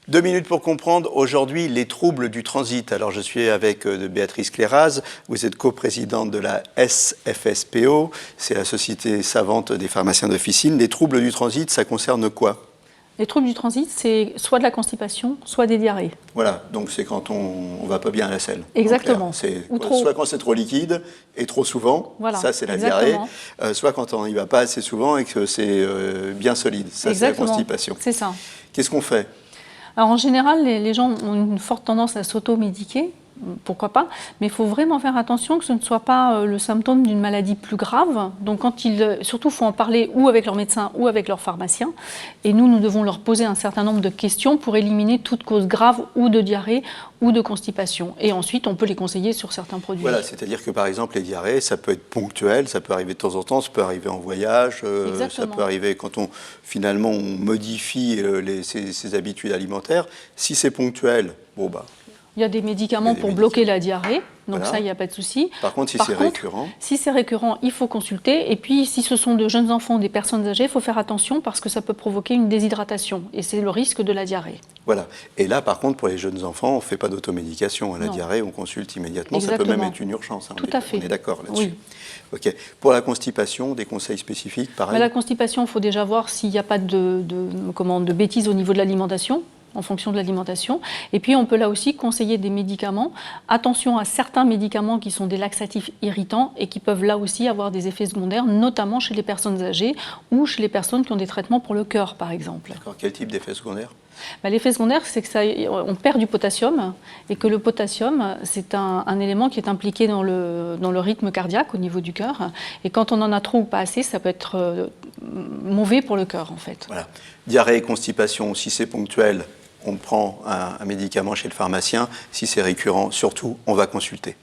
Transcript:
2 minutes pour comprendre aujourd'hui les troubles du transit. Alors je suis avec Béatrice Cléraz, vous êtes coprésidente de la SFSPO, c'est la Société savante des pharmaciens d'officine. Les troubles du transit, ça concerne quoi? Les troubles du transit, c'est soit de la constipation, soit des diarrhées. Voilà, donc c'est quand on ne va pas bien à la selle. Exactement. Soit quand c'est trop liquide et trop souvent, voilà, ça c'est la exactement. diarrhée, soit quand on n'y va pas assez souvent et que c'est bien solide, ça c'est la constipation. C'est ça. Qu'est-ce qu'on fait? Alors en général, les gens ont une forte tendance à s'auto-médiquer. Pourquoi pas, mais il faut vraiment faire attention que ce ne soit pas le symptôme d'une maladie plus grave. Donc surtout, il faut en parler ou avec leur médecin ou avec leur pharmacien. Et nous devons leur poser un certain nombre de questions pour éliminer toute cause grave ou de diarrhée ou de constipation. Et ensuite, on peut les conseiller sur certains produits. Voilà, c'est-à-dire que par exemple, les diarrhées, ça peut être ponctuel, ça peut arriver de temps en temps, ça peut arriver en voyage, ça peut arriver quand finalement on modifie ses habitudes alimentaires. Si c'est ponctuel, bon bah... Il y a des médicaments pour bloquer la diarrhée, donc voilà. Ça, il n'y a pas de souci. Par contre, si c'est récurrent... Si c'est récurrent, il faut consulter. Et puis, si ce sont de jeunes enfants, des personnes âgées, il faut faire attention parce que ça peut provoquer une déshydratation. Et c'est le risque de la diarrhée. Voilà. Et là, par contre, pour les jeunes enfants, on ne fait pas d'automédication. À la diarrhée, on consulte immédiatement. Exactement. Ça peut même être une urgence. Tout à fait. On est d'accord là-dessus. Oui. Ok. Pour la constipation, des conseils spécifiques, pareil? La constipation, il faut déjà voir s'il n'y a pas de bêtises au niveau de l'alimentation, en fonction de l'alimentation. Et puis, on peut là aussi conseiller des médicaments. Attention à certains médicaments qui sont des laxatifs irritants et qui peuvent là aussi avoir des effets secondaires, notamment chez les personnes âgées ou chez les personnes qui ont des traitements pour le cœur, par exemple. D'accord. Quel type d'effets secondaires? L'effet secondaire, c'est qu'on perd du potassium et que le potassium, c'est un élément qui est impliqué dans le rythme cardiaque au niveau du cœur. Et quand on en a trop ou pas assez, ça peut être mauvais pour le cœur, en fait. Voilà. Diarrhée, constipation, si c'est ponctuel, on prend un médicament chez le pharmacien. Si c'est récurrent, surtout, on va consulter.